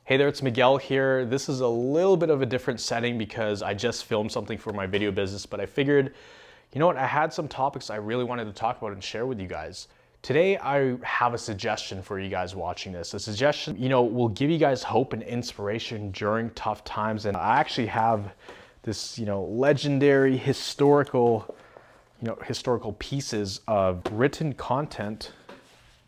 Hey there, it's Miguel here. This is a little bit of a different setting because I just filmed something for my video business, but I figured, you know what, I had some topics I really wanted to talk about and share with you guys. Today, I have a suggestion for you guys watching this. A suggestion, will give you guys hope and inspiration during tough times. And I actually have this, legendary historical pieces of written content.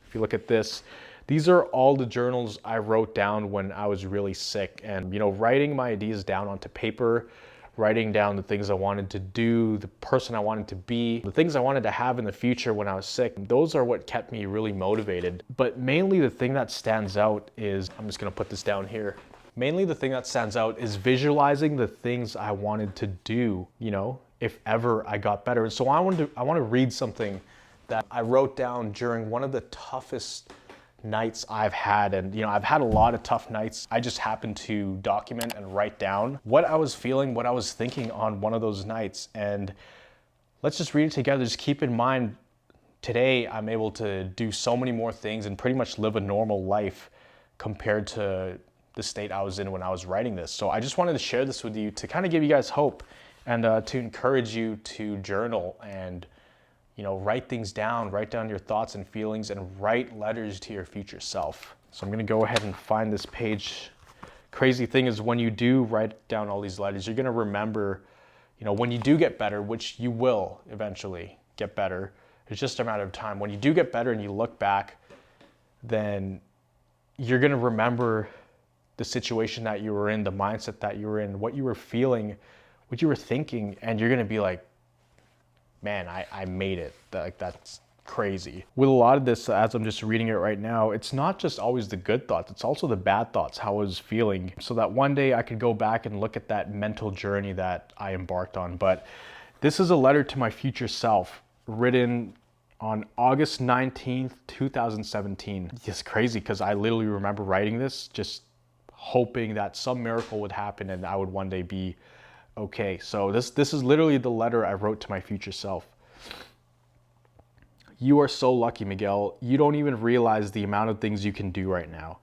If you look at this, these are all the journals I wrote down when I was really sick, and writing my ideas down onto paper, writing down the things I wanted to do, the person I wanted to be, the things I wanted to have in the future when I was sick. Those are what kept me really motivated. But mainly the thing that stands out is, I'm just gonna put this down here. Mainly the thing that stands out is visualizing the things I wanted to do, if ever I got better. And so I want to read something that I wrote down during one of the toughest nights I've had. And I've had a lot of tough nights. I just happened to document and write down what I was feeling, what I was thinking on one of those nights. And let's just read it together. Just keep in mind, today I'm able to do so many more things and pretty much live a normal life compared to the state I was in when I was writing this. So I just wanted to share this with you to kind of give you guys hope and to encourage you to journal and write things down, write down your thoughts and feelings, and write letters to your future self. So I'm gonna go ahead and find this page. Crazy thing is, when you do write down all these letters, you're gonna remember, when you do get better, which you will eventually get better, it's just a matter of time. When you do get better and you look back, then you're gonna remember the situation that you were in, the mindset that you were in, what you were feeling, what you were thinking, and you're gonna be like, man, I made it. That's crazy. With a lot of this, as I'm just reading it right now, it's not just always the good thoughts, it's also the bad thoughts, how I was feeling, so that one day I could go back and look at that mental journey that I embarked on. But this is a letter to my future self, written on August 19th, 2017. It's crazy because I literally remember writing this, just hoping that some miracle would happen and I would one day be okay. So this is literally the letter I wrote to my future self. You are so lucky, Miguel. You don't even realize the amount of things you can do right now.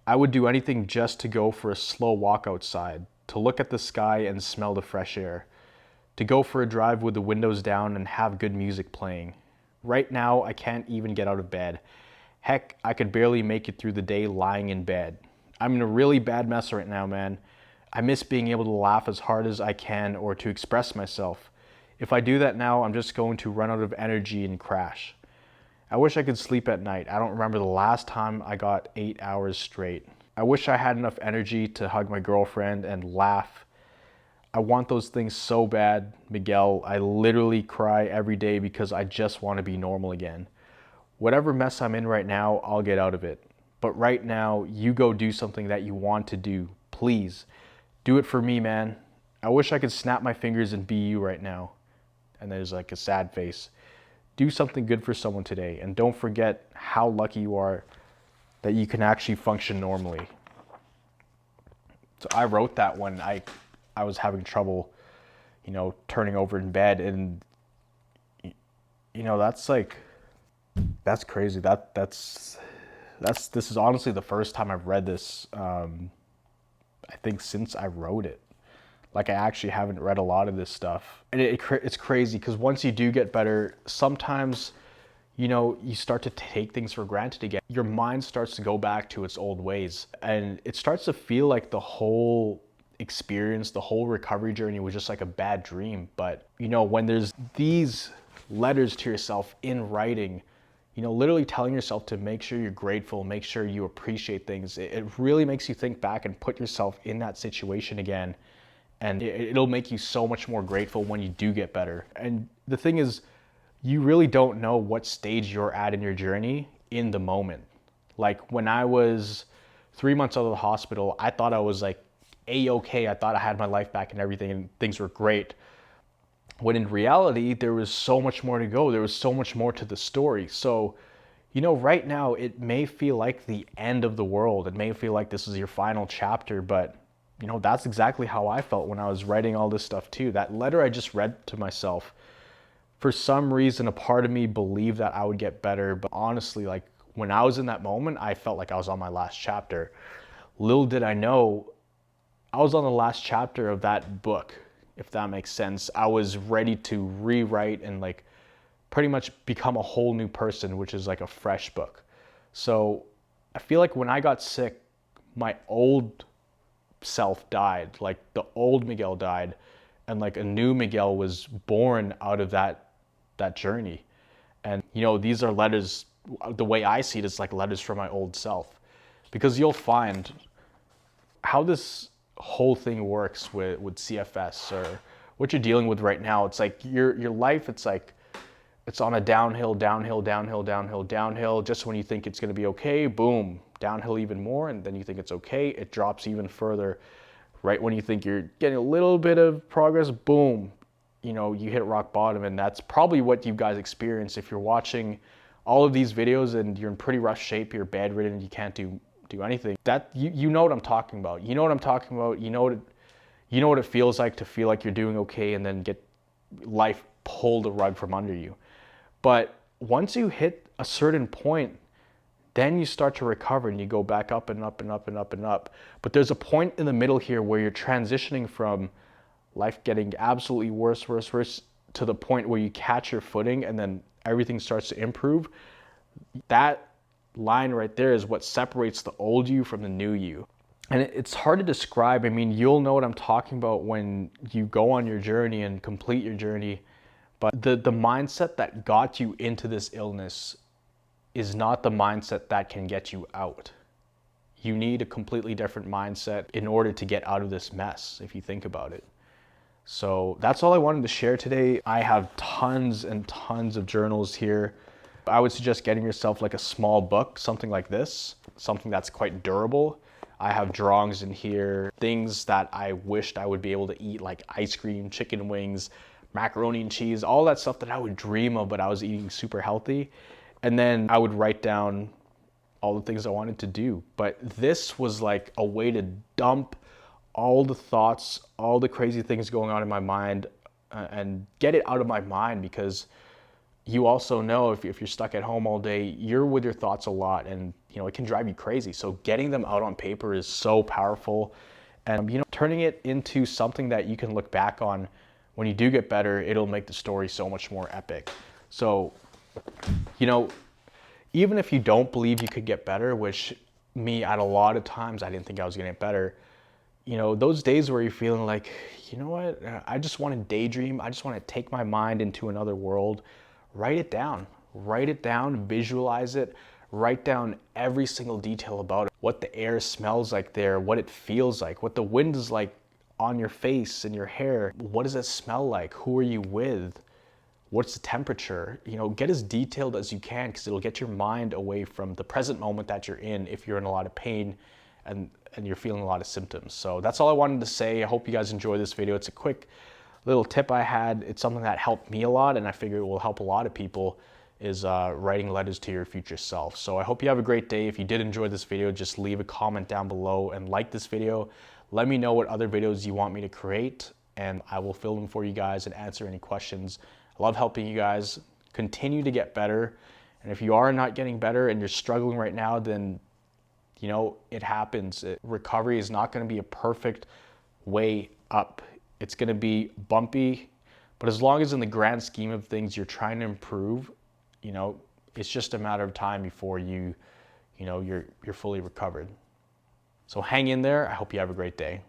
I would do anything just to go for a slow walk outside, to look at the sky and smell the fresh air, to go for a drive with the windows down and have good music playing. Right now, I can't even get out of bed. Heck, I could barely make it through the day lying in bed. I'm in a really bad mess right now, man. I miss being able to laugh as hard as I can or to express myself. If I do that now, I'm just going to run out of energy and crash. I wish I could sleep at night. I don't remember the last time I got 8 hours straight. I wish I had enough energy to hug my girlfriend and laugh. I want those things so bad, Miguel. I literally cry every day because I just want to be normal again. Whatever mess I'm in right now, I'll get out of it. But right now, you go do something that you want to do. Please. Do it for me, man. I wish I could snap my fingers and be you right now. And there's like a sad face. Do something good for someone today. And don't forget how lucky you are that you can actually function normally. So I wrote that when I was having trouble, turning over in bed. And, that's crazy. This is honestly the first time I've read this, I think since I wrote it. I actually haven't read a lot of this stuff. And it's crazy because once you do get better, sometimes, you start to take things for granted again. Your mind starts to go back to its old ways. And it starts to feel like the whole experience, the whole recovery journey was just like a bad dream. But, when there's these letters to yourself in writing, literally telling yourself to make sure you're grateful, make sure you appreciate things. It really makes you think back and put yourself in that situation again. And it'll make you so much more grateful when you do get better. And the thing is, you really don't know what stage you're at in your journey in the moment. Like when I was 3 months out of the hospital, I thought I was like A-okay. I thought I had my life back and everything and things were great. When in reality, there was so much more to go. There was so much more to the story. So, right now it may feel like the end of the world. It may feel like this is your final chapter, but that's exactly how I felt when I was writing all this stuff too. That letter I just read to myself, for some reason, a part of me believed that I would get better. But honestly, when I was in that moment, I felt like I was on my last chapter. little did I know, I was on the last chapter of that book, if that makes sense. I was ready to rewrite and like pretty much become a whole new person, which is like a fresh book. So I feel like when I got sick, my old self died, like the old Miguel died, and like a new Miguel was born out of that journey. And you know, these are letters, the way I see it is like letters from my old self. Because you'll find how this whole thing works with CFS or what you're dealing with right now. It's like your life, it's like it's on a downhill, downhill, downhill, downhill, downhill. Just when you think it's going to be okay, boom, downhill even more. And then you think it's okay, it drops even further. Right when you think you're getting a little bit of progress, boom, you know, you hit rock bottom. And that's probably what you guys experience if you're watching all of these videos and you're in pretty rough shape, you're bedridden, you can't do anything. That you know what I'm talking about. You know what I'm talking about. You know what it feels like to feel like you're doing okay and then get life pull the rug from under you. But once you hit a certain point, then you start to recover and you go back up and up and up and up and up. But there's a point in the middle here where you're transitioning from life getting absolutely worse, worse, worse to the point where you catch your footing and then everything starts to improve. That line right there is what separates the old you from the new you. And it's hard to describe. I mean, you'll know what I'm talking about when you go on your journey and complete your journey. But the mindset that got you into this illness is not the mindset that can get you out. You need a completely different mindset in order to get out of this mess, if you think about it. So that's all I wanted to share today. I have tons and tons of journals here. I would suggest getting yourself like a small book, something like this, something that's quite durable. I have drawings in here, things that I wished I would be able to eat, like ice cream, chicken wings, macaroni and cheese, all that stuff that I would dream of, but I was eating super healthy. And then I would write down all the things I wanted to do. But this was like a way to dump all the thoughts, all the crazy things going on in my mind and get it out of my mind, because you also know if you're stuck at home all day, you're with your thoughts a lot and you know it can drive you crazy. So getting them out on paper is so powerful, and you know, turning it into something that you can look back on when you do get better, it'll make the story so much more epic. So, you know, even if you don't believe you could get better, which me at a lot of times I didn't think I was gonna get better, you know, those days where you're feeling like, you know what, I just want to daydream, I just want to take my mind into another world, write it down, visualize it, write down every single detail about it, what the air smells like there, what it feels like, what the wind is like on your face and your hair, what does it smell like, who are you with, what's the temperature, you know, get as detailed as you can, because it'll get your mind away from the present moment that you're in if you're in a lot of pain and you're feeling a lot of symptoms. So that's all I wanted to say. I hope you guys enjoy this video. It's a quick little tip I had. It's something that helped me a lot, and I figure it will help a lot of people, is writing letters to your future self. So I hope you have a great day. If you did enjoy this video, just leave a comment down below and like this video. Let me know what other videos you want me to create, and I will film them for you guys and answer any questions. I love helping you guys continue to get better. And if you are not getting better and you're struggling right now, then you know, it happens. Recovery is not going to be a perfect way up. It's going to be bumpy, but as long as in the grand scheme of things you're trying to improve, you know, it's just a matter of time before you're fully recovered. So hang in there. I hope you have a great day.